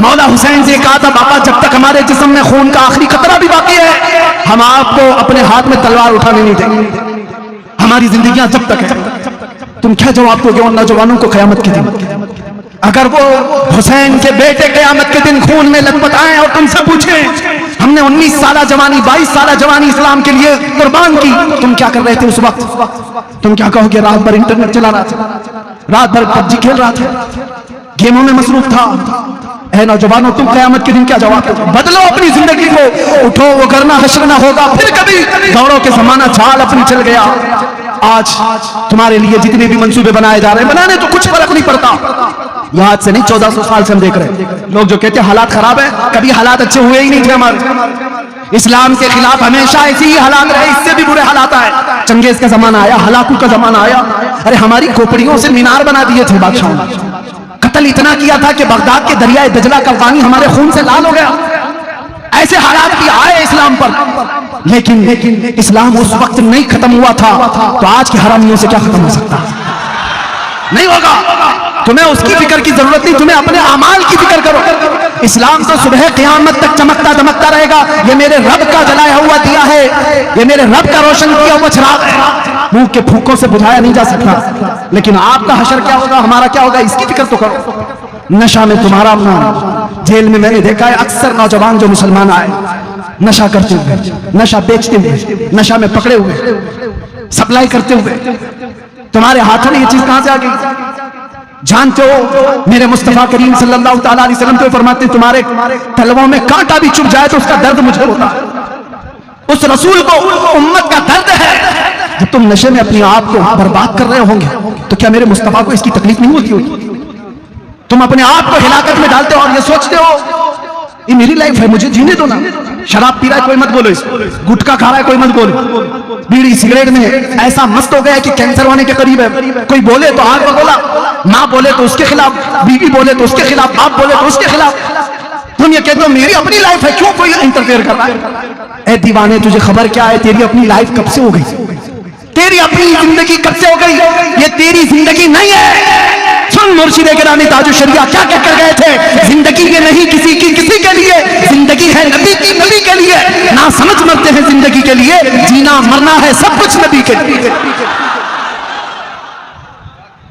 मौला हुसैन से कहा था, बाबा जब तक हमारे जिस्म में खून का आखिरी कतरा भी बाकी है, हम आपको अपने हाथ में तलवार उठाने नहीं देंगे, हमारी जिंदगियां जब तक है। तुम क्या जवाब दोगे उन नौजवानों को कयामत के दिन, अगर वो हुसैन के बेटे कयामत के दिन खून में लथपथाएं और तुमसे पूछें हमने 19 साल जवानी, 22 साल जवानी इस्लाम के लिए कुर्बान की, तुम क्या कर रहे थे उस वक्त? तुम क्या कहोगे? रात भर इंटरनेट चला रहा था, रात भर पबजी खेल रहा था, गेमों में मसरूफ था। ऐ नौजवानों, तुम कयामत के दिन क्या जवाब दोगे? बदलो अपनी जिंदगी को, उठो, वो करना हश्र ना होगा फिर कभी। दौड़ों के जमाना चाल अपनी चल गया। आज तुम्हारे लिए जितने भी मंसूबे बनाए जा रहे हैं, बनाने तो कुछ फर्क नहीं पड़ता। याद से नहीं, 1400 साल से हम देख रहे हैं लोग जो कहते हैं हालात खराब है, कभी हालात अच्छे हुए ही नहीं थे हमारे। इस्लाम के खिलाफ हमेशा ऐसी ही हालात रहे, इससे भी बुरे हालात आए। चंगेज का जमाना आया, हलाकू का जमाना आया। अरे हमारी खोपड़ियों से मीनार बना दिए थे बादशाहों ने, कत्ल इतना किया था कि बगदाद के दरियाए दजला का पानी हमारे खून से लाल हो गया। ऐसे हालात भी आए इस्लाम पर, लेकिन इस्लाम उस वक्त नहीं खत्म हुआ था, तो आज के हरामियों से क्या खत्म हो सकता? नहीं होगा। तुम्हें उसकी फिक्र की जरूरत नहीं, तुम्हें अपने अमाल की फिक्र करो। इस्लाम तो सुबह क़यामत तक चमकता दमकता रहेगा। ये मेरे रब का जलाया हुआ दिया है, ये मेरे रब का रोशन किया हुआ चिराग है, मुंह के फूकों से बुझाया नहीं जा सकता। लेकिन आपका हशर क्या होगा, हमारा क्या होगा, इसकी फिक्र तो करो। नशा में तुम्हारा अपना, जेल में मैंने देखा है अक्सर नौजवान जो मुसलमान आए नशा करते हुए, नशा बेचते हुए, नशा में पकड़े हुए, सप्लाई करते हुए। तुम्हारे हाथों में ये चीज कहां से आ गई? जानते हो मेरे मुस्तफा करीम सल्लल्लाहु ताला अलैहि वसल्लम तो फरमाते हैं, तुम्हारे तलवों में कांटा भी चुभ जाए तो उसका दर्द मुझे होता है। उस रसूल को उम्मत का दर्द है। जब तुम नशे में अपने आप को बर्बाद कर रहे होंगे तो क्या मेरे मुस्तफा को इसकी तकलीफ नहीं होती होगी? तुम अपने आप को हिलाकत में डालते हो और ये सोचते हो ये मेरी लाइफ है, मुझे जीने दो ना। शराब पी रहा है कोई मत बोलो, इसको गुटखा खा रहा है कोई मत बोलो, बीड़ी सिगरेट में ऐसा मस्त हो गया कि कैंसर होने के करीब है। कोई बोले तो आग बगोला, माँ बोले तो उसके खिलाफ, बीवी बोले तो उसके खिलाफ, बाप बोले तो उसके खिलाफ। तुम ये कहते हो मेरी अपनी लाइफ है, क्यों कोई इंटरफेयर कर रहा है? ए दीवाने, तुझे खबर क्या है? तेरी अपनी लाइफ कब से हो गई? तेरी अपनी जिंदगी कब से हो गई? ये तेरी जिंदगी नहीं है। सुन, मुर्शिद गिरामी ताजुल शरिया क्या कहकर गए थे? जिंदगी ये नहीं किसी की किसी के लिए, जिंदगी है नबी की नबी के लिए। ना समझ मरते हैं जिंदगी के लिए, जीना मरना है सब कुछ नबी के लिए।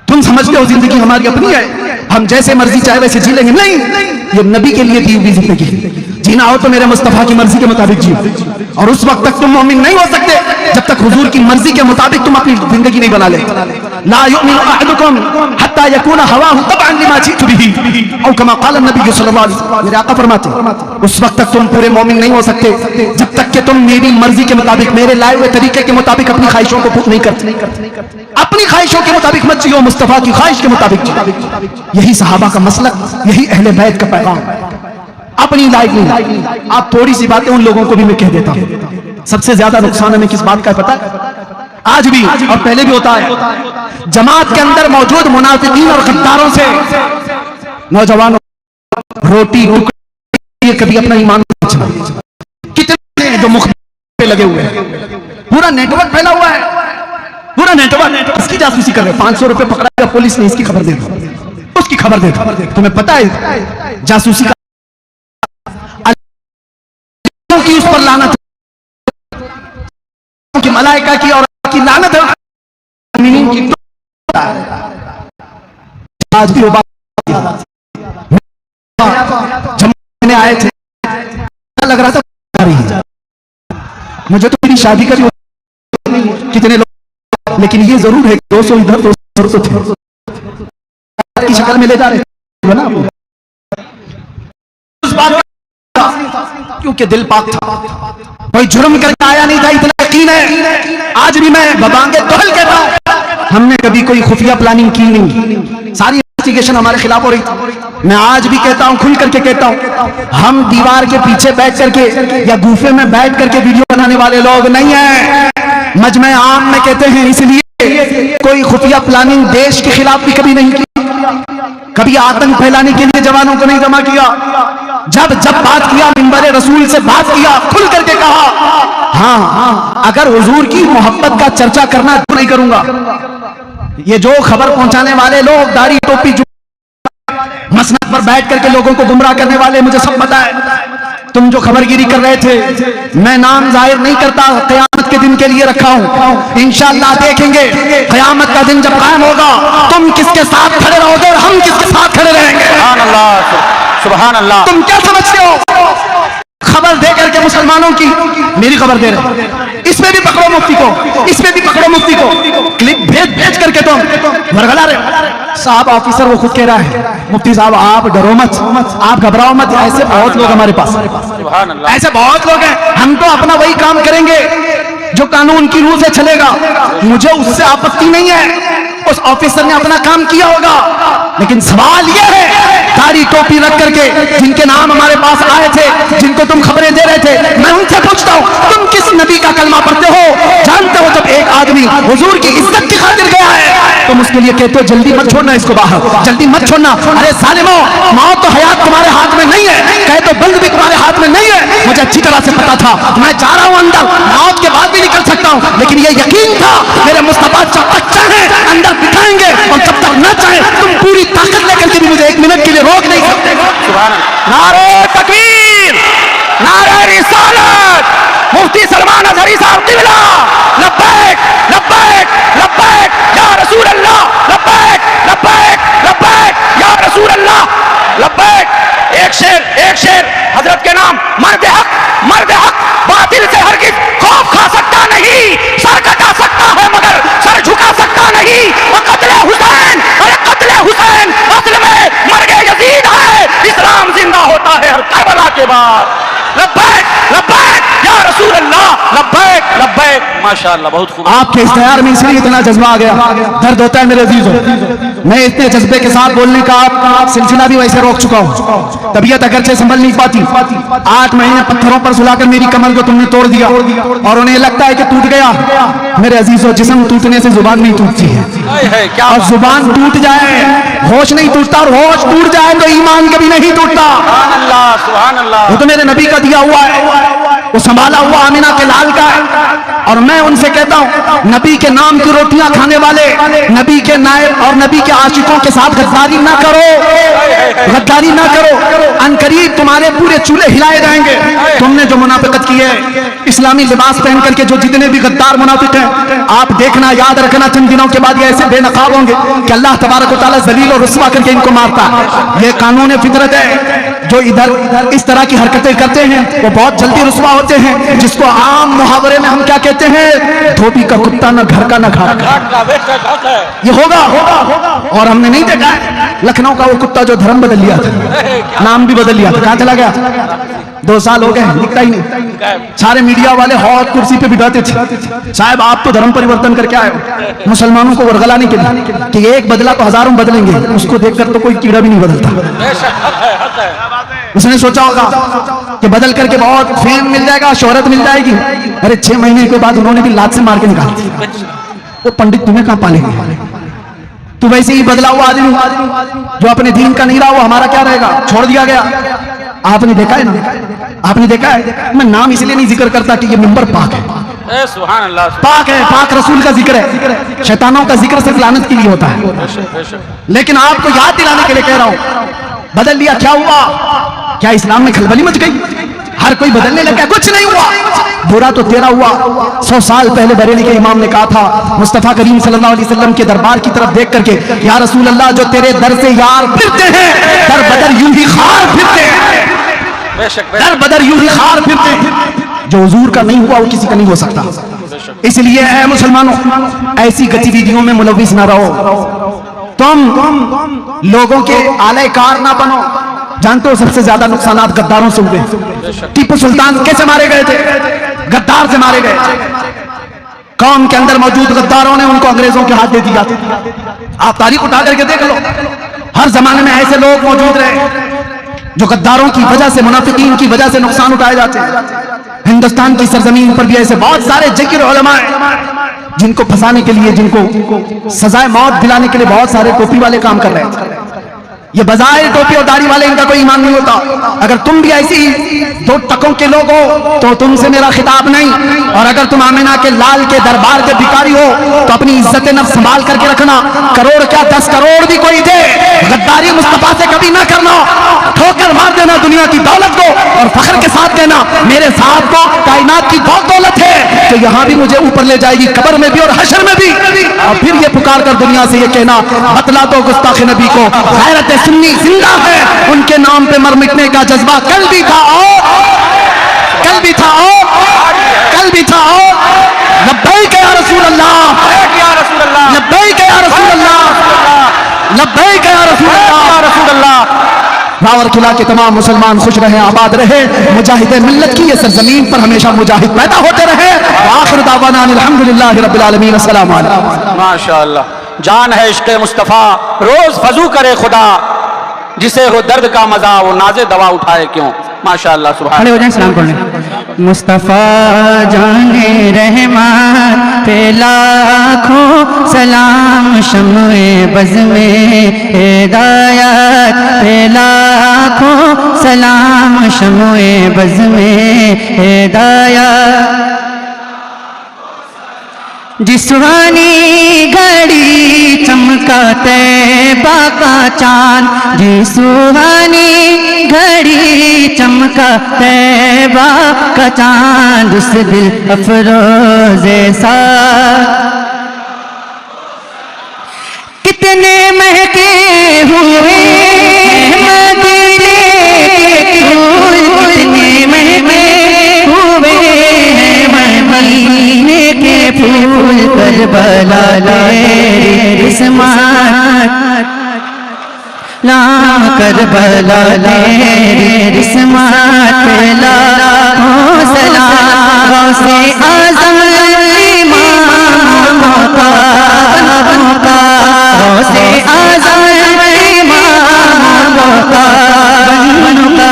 तुम समझते हो जिंदगी हमारी अपनी है, हम जैसे मर्जी चाहे वैसे जी लेंगे? नहीं, ये नबी के लिए दी हुई जिंदगी। जीना हो तो मेरे मुस्तफा की मर्जी के मुताबिक जियो, और उस वक्त तक तुम मोमिन नहीं हो सकते जब तक हुजूर की मर्जी के मुताबिक तुम अपनी जिंदगी नहीं बना ले। ला युमिनु अहदुकुम हत्ता यकूना हवाहु तबअन लिमा जितु बिही औ कमा क़ाल नबी सल्लल्लाहु अलैहि वसल्लम। मेरे आका फरमाते उस वक्त तक तुम पूरे मोमिन नहीं हो सकते जब तक कि तुम मेरी मर्जी के मुताबिक, मेरे लाए हुए तरीके के मुताबिक अपनी ख्वाहिशों को पूर्ण नहीं करते। अपनी ख्वाहिशों के मुताबिक मत जियो, मुस्तफा की ख्वाहिश के मुताबिक जियो। यही सहाबा का मसलक, यही अहले बैत का पैगाम। अपनी लाइफ नहीं। आप थोड़ी सी बातें उन लोगों को भी मैं कह देता हूं। सबसे ज्यादा नुकसान हमें किस बात का है पता है? आज भी और पहले भी होता है, जमात के अंदर मौजूद मुनाफिकीन और गद्दारों से नौजवानों रोटी टुकड़ी कभी अपना ईमान नहीं छुड़ा। कितने हैं जो मुख पे लगे हुए हैं, पूरा नेटवर्क फैला हुआ है, पूरा नेटवर्क इसकी जासूसी कर रहे हैं। 500 रुपए पकड़ा गया पुलिस ने, इसकी खबर दे दो, उसकी खबर दे दो। तुम्हें पता है जासूसी का की उस पर लानत की, मलाइका की और की लानत है। आज भी वो बात जमाने आए थे, लग रहा था मुझे तो मेरी शादी का कितने लोग, लेकिन ये जरूर है 200 इधर 200 थे की शक्ल में ले जा रहे थे ना, उस बात क्योंकि दिल पाक था, कोई जुर्म करके आया नहीं था, इतना यकीन है। आज भी मैं बबांगे दोहल कहता हूं, हमने कभी कोई खुफिया प्लानिंग की नहीं, सारी इन्वेस्टिगेशन हमारे खिलाफ हो रही थी। मैं आज भी कहता हूं, खुल करके कहता हूं, हम दीवार के पीछे बैठ करके या गुफे में बैठ करके वीडियो बनाने वाले लोग नहीं है, मजमे आम में कहते हैं। इसलिए कोई खुफिया प्लानिंग देश के खिलाफ भी कभी नहीं की, कभी आतंक फैलाने के लिए जवानों को नहीं जमा किया। जब जब बात किया, मिंबर रसूल से बात किया, खुल करके कहा हाँ अगर हुजूर की मोहब्बत का चर्चा करना तो नहीं करूंगा। ये जो खबर पहुंचाने वाले लोग दाढ़ी टोपी मसनद पर बैठ करके लोगों को गुमराह करने वाले, मुझे सब पता है। तुम जो खबरगिरी कर रहे थे, मैं नाम जाहिर नहीं करता, क़यामत के दिन के लिए रखा हूं। इंशाअल्लाह देखेंगे क़यामत का दिन जब कायम होगा, तुम किसके साथ खड़े रहोगे और हम किसके साथ खड़े रहेंगे। सुभान अल्लाह, सुभान अल्लाह। तुम क्या समझते हो? खबर दे करके मुसलमानों की, मेरी खबर दे रहे, इसमें भी पकड़ो मुफ्ती को, इसमें भी पकड़ो मुफ्ती को, क्लिप भेज भेज करके तुम भरगला रहे। साहब ऑफिसर वो खुद कह रहा है, मुफ्ती साहब आप डरो मत, आप घबराओ मत, ऐसे बहुत लोग हमारे पास, ऐसे बहुत लोग हैं। हम तो अपना वही काम करेंगे जो कानून की रूह से चलेगा, मुझे उससे आपत्ति नहीं है। उस ऑफिसर ने अपना काम किया होगा, लेकिन सवाल यह है दाढ़ी टोपी रख करके जिनके नाम हमारे पास आए थे, जिनको तुम खबरें दे रहे थे, मैं उनसे पूछता हूं तुम किस नबी का कलमा पढ़ते हो? जानते हो जब एक आदमी हुजूर की इज्जत की खातिर गया है, तुम उसके लिए कहते हो जल्दी मत छोड़ना इसको बाहर, जल्दी मत छोड़ना। अरे सालिमो, मौत तो हयात तुम्हारे हाथ में नहीं है, कहे तो बल्द भी तुम्हारे हाथ में नहीं है। मुझे अच्छी तरह से पता था, मैं जा रहा हूं अंदर, मौत के बाद भी निकल सकता हूं, लेकिन ये यकीन था मेरे मुस्तफा जब तक चाहे अंदर बिठाएंगे और जब तक न चाहे तुम पूरी ताकत लेकर के भी मुझे एक मिनट के लिए रोक नहीं सकते। नारे तकबीर, नारे रिसालत, मुफ्ती सलमान अजहरी साहब क़िबला, लब्बैक लब्बैक लब्बैक या रसूल अल्लाह, लब्बैक लब्बैक लब्बैक या रसूल अल्लाह, लब्बैक। एक शेर हजरत के नाम, मर्द हक बातिल से हरगिज़ खौफ खा सकता नहीं, सर कटा सकता है मगर सर झुका सकता नहीं। और कत्ले हुसैन, अरे कत्ले हुसैन असल में मर्गे यजीद है, इस्लाम जिंदा होता है हर करबला के बाद। लब्बैक लब्बैक या रसूल अल्लाह, लब्बैक लब्बैक। माशाअल्लाह, बहुत खूब। आपके इख्तियार में इसलिए इतना जज्बा आ गया, दर्द होता है मेरे अजीजों, मैं इतने जज्बे के साथ बोलने का सिलसिला भी वैसे रोक चुका हूँ। तबीयत अगरचे संभल नहीं पाती, 8 महीने पत्थरों पर सुलाकर मेरी कमर को तुमने तोड़ दिया और उन्हें लगता है कि टूट गया। मेरे अजीजों, जिस्म टूटने से जुबान नहीं टूटती है, और जुबान टूट जाए होश नहीं टूटता, और होश टूट जाए तो ईमान कभी नहीं टूटता। सुभान अल्लाह, सुभान अल्लाह। वो तो मेरे नबी का दिया हुआ है, वो संभाला हुआ आमिना के लाल का है। और मैं उनसे कहता हूं, नबी के नाम की रोटियां खाने वाले, नबी के नायब और नबी के आशिकों के साथ गद्दारी ना करो, गद्दारी ना करो। अनकरीब तुम्हारे पूरे चूल्हे हिलाए जाएंगे। तुमने जो मुनाफिकत की है, इस्लामी लिबास पहन करके जो जितने भी गद्दार मुनाफिक हैं, आप देखना, याद रखना, चंद दिनों के बाद ये ऐसे बेनकाब होंगे कि अल्लाह तबारक व तआला जलील और रुस्वा करके इनको मारता है। ये कानून फितरत है। जो इधर इस तरह की हरकतें करते हैं वो बहुत जल्दी रुस्वा होते हैं, जिसको आम मुहावरे में हम क्या कहते हैं, धोबी का कुत्ता ना घर का ना घाट का। ये होगा। और हमने नहीं देखा है लखनऊ का वो कुत्ता जो धर्म बदल लिया था, नाम भी बदल लिया था, कहां चला गया? 2 साल हो गए, दिखता ही नहीं। सारे मीडिया वाले हौद कुर्सी पे बिठाते थे, साहब आप तो धर्म परिवर्तन करके आए हो, मुसलमानों को वर्गलाने के लिए कि एक बदला तो हजारों बदलेंगे। उसको देखकर तो कोई कीड़ा भी नहीं बदलता। उसने सोचा होगा कि बदल करके बहुत फेम मिल जाएगा, शोहरत मिल जाएगी। अरे 6 महीने के बाद उन्होंने भी लात से मार के निकाल दी। वो पंडित तुम्हें कहां पालेंगे? तू वैसे ही बदला हुआ आदमी जो अपने दीन का नहीं रहा, वो हमारा क्या रहेगा? छोड़ दिया गया। आपने देखा है ना, आपने देखा है। मैं नाम इसलिए नहीं जिक्र करता कि ये मिंबर पाक है, सुभान अल्लाह, पाक है, पाक रसूल का जिक्र है। शैतानों का जिक्र सिर्फ लानत के लिए होता है। लेकिन आपको याद दिलाने के लिए कह रहा हूं, बदल लिया क्या हुआ? क्या इस्लाम में खलबली मच गई? हर कोई बदलने लगा? कुछ नहीं हुआ। बुरा तो तेरा हुआ। 100 साल पहले बरेली के इमाम ने कहा था, मुस्तफा करीम सल्लल्लाहु अलैहि वसल्लम के दरबार की तरफ देख करके, या रसूल अल्लाह, जो तेरे दर से यार फिरते हैं, दर बदर यूं ही खार फिरते हैं, दर बदर यूं ही खार फिरते हैं। जो हुजूर का नहीं हुआ वो किसी का नहीं हो सकता। इसलिए है मुसलमानों, ऐसी गतिविधियों में मुलविस ना रहो। तुम लोगों के आलयकार ना बनो। जानते हो सबसे ज्यादा नुकसानात गद्दारों से हुए। टीपू सुल्तान कैसे मारे गए थे? गद्दार से मारे गए। कौम के अंदर मौजूद गद्दारों ने उनको अंग्रेजों के हाथ दे दिया। आप तारीख उठा करके देख लो, हर जमाने में ऐसे लोग मौजूद रहे जो गद्दारों की वजह से, मुनाफिकीन की वजह से नुकसान उठाए जाते हैं। हिंदुस्तान की सरजमीन पर भी ऐसे बहुत सारे ज़कीर उलमा हैं जिनको फंसाने के लिए, जिनको सजाए मौत दिलाने के लिए बहुत सारे टोपी वाले काम कर रहे हैं। ये बजाय टोपी और दाढ़ी वाले, इनका कोई ईमान नहीं होता। अगर तुम भी ऐसी 2 टकों के लोग हो तो तुमसे मेरा खिताब नहीं। और अगर तुम आमिना के लाल के दरबार के भिखारी हो तो अपनी इज्जत नफ्स संभाल करके रखना। करोड़ क्या 10 करोड़ भी कोई दे, गद्दारी मुस्तफा से कभी ना करना। ठोकर मार देना दुनिया की दौलत को और फख्र के साथ कहना, मेरे साथ को कायनात की बहुत दौलत है जो यहाँ भी मुझे ऊपर ले जाएगी, कब्र में भी और हशर में भी। और फिर ये पुकार कर दुनिया से ये कहना, बतला दो गुस्ताख नबी को, गैरत सुन्नी जिंदा है, उनके नाम पे मर मिटने का जज्बा कल भी था और कल भी था और कल भी था और लब्बैक या रसूल अल्लाह, लब्बैक या रसूल अल्लाह, लब्बैक या रसूल अल्लाह। रावर किला के तमाम मुसलमान खुश रहे, आबाद रहे। मुजाहिद मिल्लत की ये सरजमीन पर हमेशा मुजाहिद पैदा होते रहे। आखिर दावाना अल्हम्दुलिल्लाहि रब्बिल आलमीन। अस्सलाम वालेकुम। माशाअल्लाह। जान है इश्क़ मुस्तफ़ा, रोज फजू करे खुदा, जिसे हो दर्द का मजा वो नाजे दवा उठाए क्यों। माशाअल्लाह, सुभान। खड़े हो जाएं, सलाम पढ़ने। मुस्तफ़ा जाने रहमान पे लाखों सलाम, शम्ए बज़ में हिदायत पे लाखों सलाम, शम्ए बज़ में हिदायत। जिसवानी घड़ी चमका तैबा का चांद, जिसवानी घड़ी चमका तैबा का चांद, उस दिल अफरोज़े सा कितने महके हुए मदीने के फूल, कितने महके हुए मदीने के फूल, करबला तेरी इस्मात ला, करबला तेरी इस्मात ला हो सलाम। गौसे आज़म इमामों का, गौसे आज़म इमामों का, बनका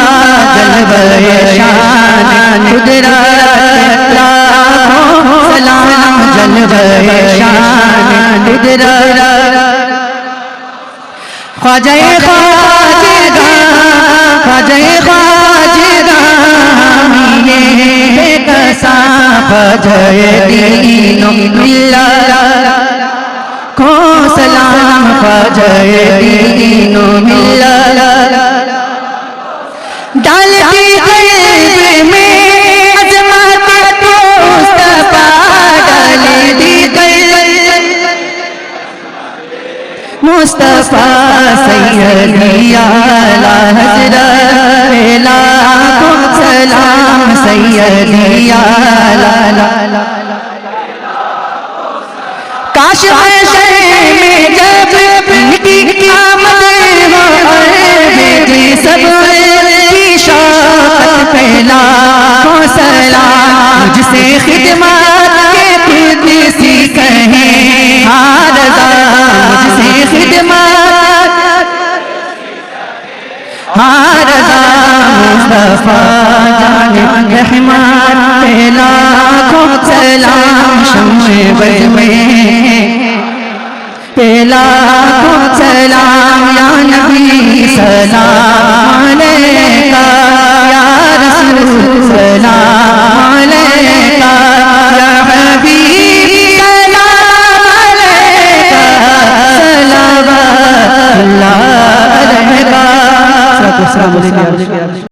जलवे शान कुदरत ला हो सलाम, जलवे शान कुदरत। ख्वाजा ख्वाजा ख्वाजा ख्वाजा ये बेकसा फजर दीनो मिल्लत को सलाम फजर दीनो मिल्लत डालती कल्ब में अज़मत मुस्तफा डालती कल्ब मुस्तफा सैयदी आला हज़रत लाखों सलाम सैयदी आला काश हशर में जब निकी आमद हो बेटी सब की शौकत पहला हो सलाम मुझसे खिदमत के खुद सी कहें हाँ रज़ा मुझसे खिदमत हाँ रज़ा मुस्तफा जाने रहमान पहला को सलाम शम्मे बज में पहला को सलाम या नबी सलाम